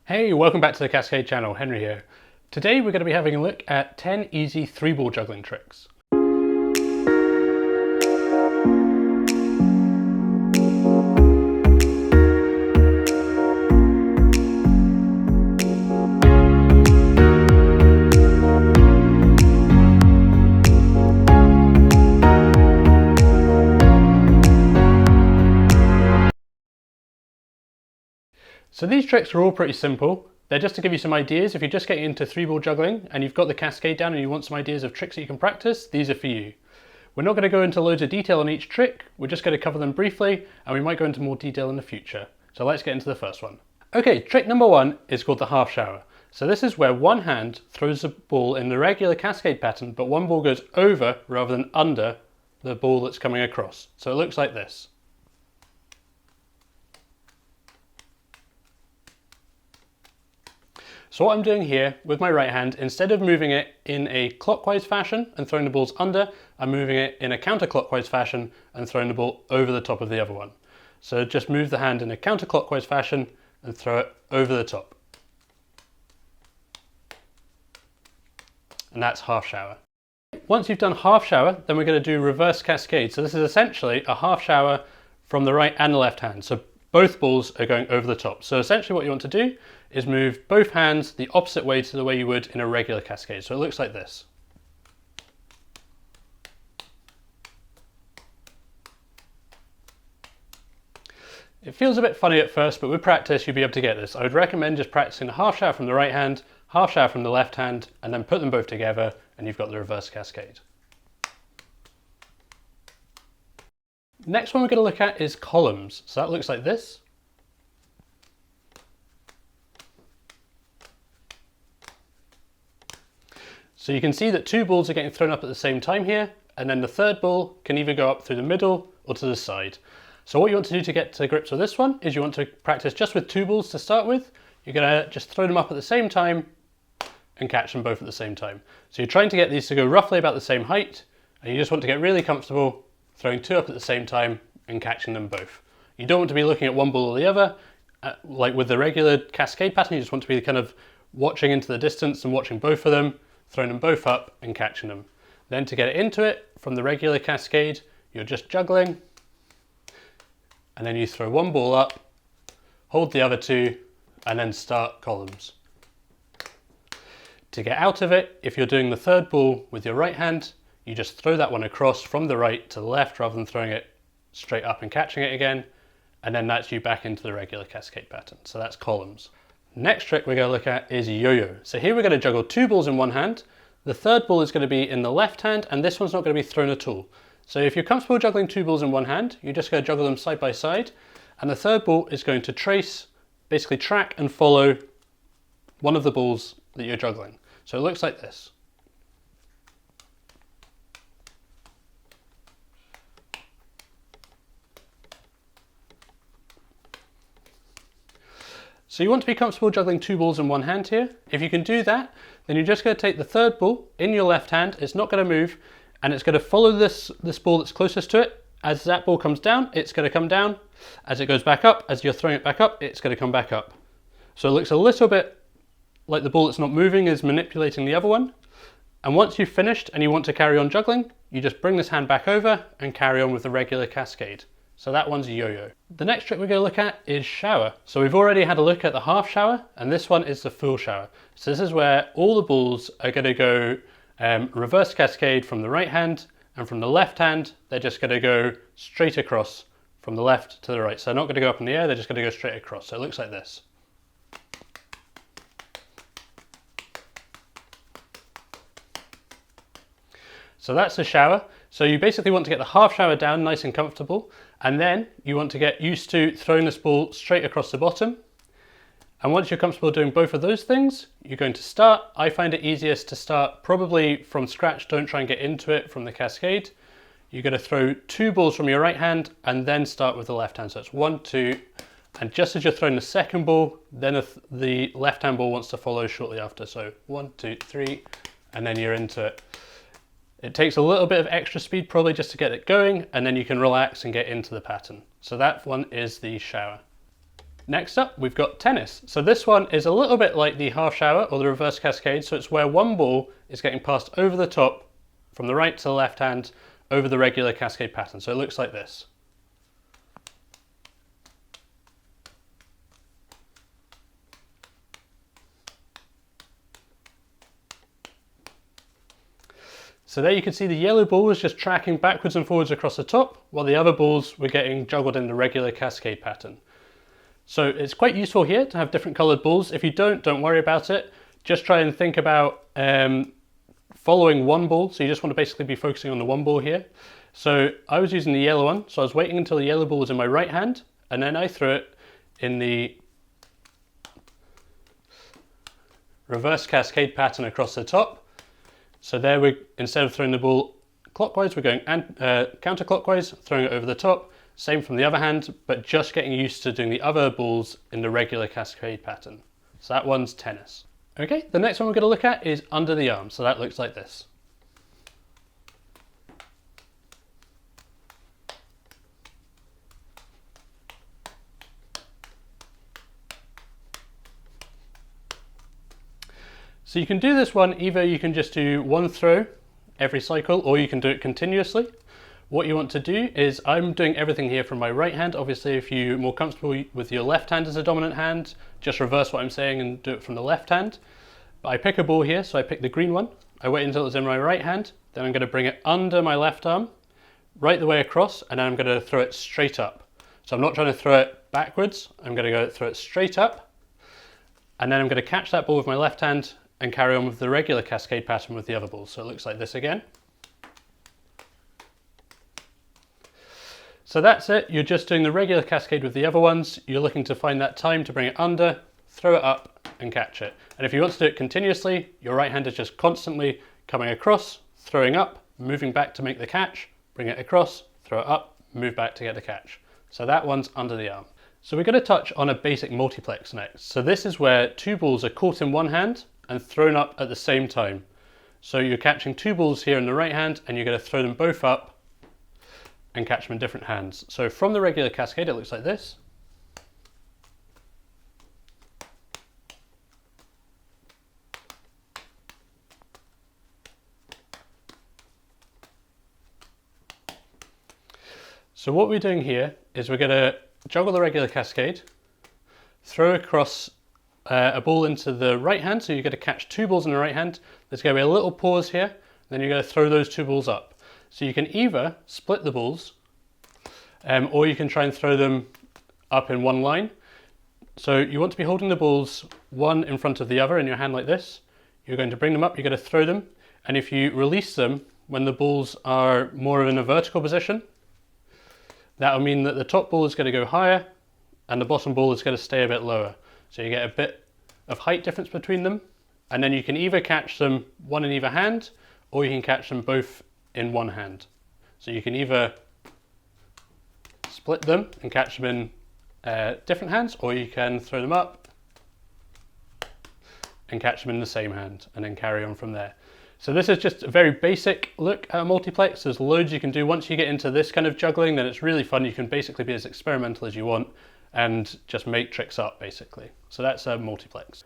Hey, welcome back to the Cascade channel, Henry here. Today we're going to be having a look at 10 easy 3-ball juggling tricks. So these tricks are all pretty simple. They're just to give you some ideas. If you're just getting into 3-ball juggling and you've got the Cascade down and you want some ideas of tricks that you can practice, these are for you. We're not going to go into loads of detail on each trick, we're just going to cover them briefly and we might go into more detail in the future. So let's get into the first one. Okay, trick number 1 is called the half shower. So this is where one hand throws the ball in the regular Cascade pattern, but one ball goes over rather than under the ball that's coming across. So it looks like this. So what I'm doing here with my right hand, instead of moving it in a clockwise fashion and throwing the balls under, I'm moving it in a counterclockwise fashion and throwing the ball over the top of the other one. So just move the hand in a counterclockwise fashion and throw it over the top. And that's half shower. Once you've done half shower, then we're going to do reverse cascade. So this is essentially a half shower from the right and the left hand. So both balls are going over the top. So essentially what you want to do is move both hands the opposite way to the way you would in a regular cascade. So it looks like this. It feels a bit funny at first, but with practice you'll be able to get this. I would recommend just practicing a half shower from the right hand, half shower from the left hand, and then put them both together and you've got the reverse cascade. Next one we're going to look at is columns. So that looks like this. So you can see that 2 balls are getting thrown up at the same time here, and then the third ball can either go up through the middle or to the side. So what you want to do to get to grips with this one is you want to practice just with 2 balls to start with. You're going to just throw them up at the same time and catch them both at the same time. So you're trying to get these to go roughly about the same height, and you just want to get really comfortable throwing 2 up at the same time and catching them both. You don't want to be looking at one ball or the other. Like with the regular cascade pattern, you just want to be kind of watching into the distance and watching both of them, throwing them both up and catching them. Then to get into it from the regular cascade, you're just juggling, and then you throw one ball up, hold the other 2, and then start columns. To get out of it, if you're doing the third ball with your right hand, you just throw that one across from the right to the left rather than throwing it straight up and catching it again, and then that's you back into the regular cascade pattern. So that's columns. Next trick we're going to look at is yo-yo. So here we're going to juggle 2 balls in one hand. The third ball is going to be in the left hand, and this one's not going to be thrown at all. So if you're comfortable juggling 2 balls in one hand, you're just going to juggle them side by side, and the third ball is going to basically track and follow one of the balls that you're juggling. So it looks like this. So you want to be comfortable juggling 2 balls in one hand here. If you can do that, then you're just going to take the third ball in your left hand. It's not going to move, and it's going to follow this ball that's closest to it. As that ball comes down, it's going to come down. As it goes back up, as you're throwing it back up, it's going to come back up. So it looks a little bit like the ball that's not moving is manipulating the other one. And once you've finished and you want to carry on juggling, you just bring this hand back over and carry on with the regular cascade. So that one's yo-yo. The next trick we're going to look at is shower. So we've already had a look at the half shower, and this one is the full shower. So this is where all the balls are going to go reverse cascade from the right hand, and from the left hand, they're just going to go straight across from the left to the right. So they're not going to go up in the air, they're just going to go straight across. So it looks like this. So that's the shower. So you basically want to get the half shower down nice and comfortable, and then you want to get used to throwing this ball straight across the bottom. And once you're comfortable doing both of those things, you're going to start. I find it easiest to start probably from scratch. Don't try and get into it from the cascade. You're going to throw 2 balls from your right hand and then start with the left hand. So it's 1, 2, and just as you're throwing the second ball, then the left hand ball wants to follow shortly after. So 1, 2, 3, and then you're into it. It takes a little bit of extra speed probably just to get it going, and then you can relax and get into the pattern. So that one is the shower. Next up, we've got tennis. So this one is a little bit like the half shower or the reverse cascade. So it's where one ball is getting passed over the top from the right to the left hand over the regular cascade pattern. So it looks like this. So there you can see the yellow ball was just tracking backwards and forwards across the top, while the other balls were getting juggled in the regular cascade pattern. So it's quite useful here to have different coloured balls. If you don't worry about it. Just try and think about following one ball. So you just want to basically be focusing on the one ball here. So I was using the yellow one, so I was waiting until the yellow ball was in my right hand, and then I threw it in the reverse cascade pattern across the top. So there instead of throwing the ball clockwise, we're going counterclockwise, throwing it over the top. Same from the other hand, but just getting used to doing the other balls in the regular cascade pattern. So that one's tennis. Okay, the next one we're going to look at is under the arm. So that looks like this. So you can do this one, either you can just do one throw every cycle, or you can do it continuously. What you want to do is, I'm doing everything here from my right hand. Obviously, if you're more comfortable with your left hand as a dominant hand, just reverse what I'm saying and do it from the left hand. But I pick a ball here, so I pick the green one. I wait until it's in my right hand, then I'm going to bring it under my left arm, right the way across, and then I'm going to throw it straight up. So I'm not trying to throw it backwards, I'm going to go throw it straight up, and then I'm going to catch that ball with my left hand and carry on with the regular cascade pattern with the other balls. So it looks like this again. So that's it, you're just doing the regular cascade with the other ones. You're looking to find that time to bring it under, throw it up and catch it. And if you want to do it continuously, your right hand is just constantly coming across, throwing up, moving back to make the catch, bring it across, throw it up, move back to get the catch. So that one's under the arm. So we're going to touch on a basic multiplex next. So this is where two balls are caught in one hand and thrown up at the same time. So you're catching two balls here in the right hand and you're going to throw them both up and catch them in different hands. So from the regular cascade, it looks like this. So what we're doing here is we're going to juggle the regular cascade, throw across a ball into the right hand, so you're going to catch two balls in the right hand. There's going to be a little pause here, then you're going to throw those two balls up. So you can either split the balls, or you can try and throw them up in one line. So you want to be holding the balls one in front of the other in your hand like this. You're going to bring them up, you're going to throw them, and if you release them when the balls are more in a vertical position, that will mean that the top ball is going to go higher and the bottom ball is going to stay a bit lower. So you get a bit of height difference between them, and then you can either catch them one in either hand, or you can catch them both in one hand. So you can either split them and catch them in different hands, or you can throw them up and catch them in the same hand and then carry on from there. So this is just a very basic look at a multiplex. There's loads you can do. Once you get into this kind of juggling, then it's really fun. You can basically be as experimental as you want and just make tricks up basically. So that's a multiplex.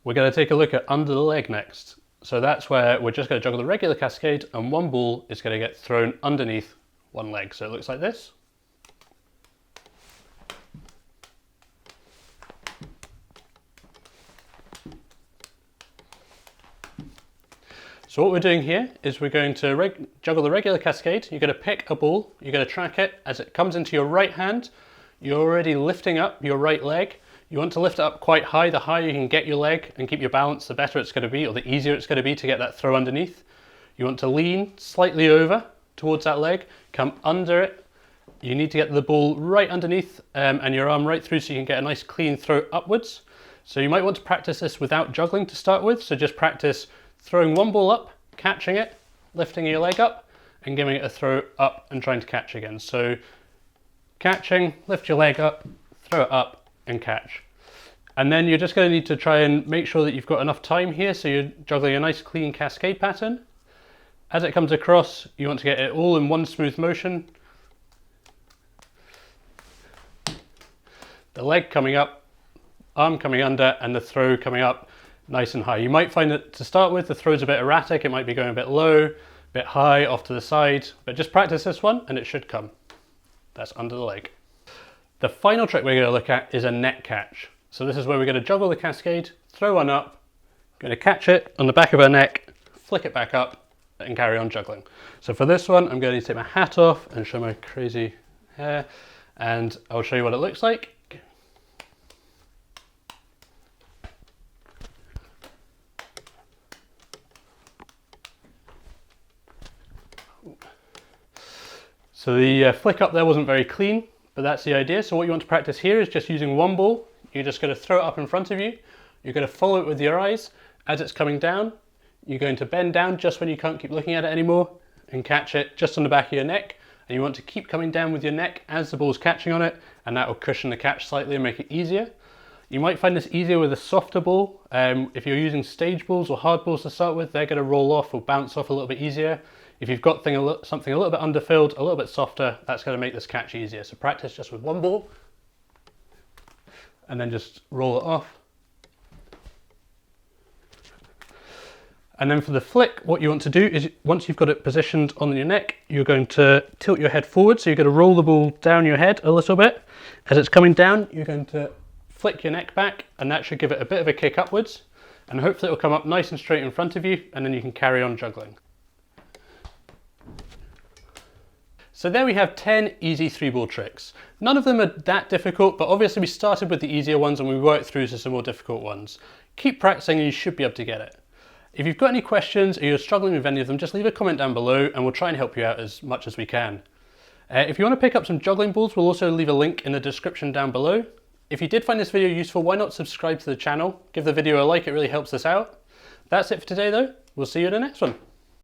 We're going to take a look at under the leg next. So that's where we're just going to juggle the regular cascade and one ball is going to get thrown underneath one leg. So it looks like this. So what we're doing here is we're going to juggle the regular cascade. You're going to pick a ball, you're going to track it as it comes into your right hand. You're already lifting up your right leg. You want to lift it up quite high. The higher you can get your leg and keep your balance, the better it's going to be, or the easier it's going to be to get that throw underneath. You want to lean slightly over towards that leg, come under it. You need to get the ball right underneath and your arm right through so you can get a nice clean throw upwards. So you might want to practice this without juggling to start with. So just practice throwing one ball up, catching it, lifting your leg up and giving it a throw up and trying to catch again. So catching, lift your leg up, throw it up and catch. And then you're just going to need to try and make sure that you've got enough time here so you're juggling a nice clean cascade pattern. As it comes across, you want to get it all in one smooth motion. the leg coming up, arm coming under, and the throw coming up nice and high. You might find that to start with, the throw's a bit erratic. It might be going a bit low, a bit high, off to the side, but just practice this one and it should come. That's under the leg. The final trick we're going to look at is a neck catch. So this is where we're going to juggle the cascade, throw one up, going to catch it on the back of her neck, flick it back up, and carry on juggling. So for this one, I'm going to take my hat off and show my crazy hair, and I'll show you what it looks like. So the flick up there wasn't very clean, but that's the idea. So what you want to practice here is just using one ball. You're just going to throw it up in front of you. You're going to follow it with your eyes. As it's coming down, you're going to bend down just when you can't keep looking at it anymore and catch it just on the back of your neck. And you want to keep coming down with your neck as the ball's catching on it, and that will cushion the catch slightly and make it easier. You might find this easier with a softer ball. If you're using stage balls or hard balls to start with, they're going to roll off or bounce off a little bit easier. If you've got something a little bit underfilled, a little bit softer, that's going to make this catch easier. So practice just with one ball and then just roll it off. And then for the flick, what you want to do is once you've got it positioned on your neck, you're going to tilt your head forward. So you're going to roll the ball down your head a little bit. As it's coming down, you're going to flick your neck back, and that should give it a bit of a kick upwards. And hopefully it'll come up nice and straight in front of you, and then you can carry on juggling. So there we have 10 easy 3-ball tricks. None of them are that difficult, but obviously we started with the easier ones and we worked through to some more difficult ones. Keep practicing and you should be able to get it. If you've got any questions or you're struggling with any of them, just leave a comment down below and we'll try and help you out as much as we can. If you want to pick up some juggling balls, we'll also leave a link in the description down below. If you did find this video useful, why not subscribe to the channel? Give the video a like, it really helps us out. That's it for today though. We'll see you in the next one.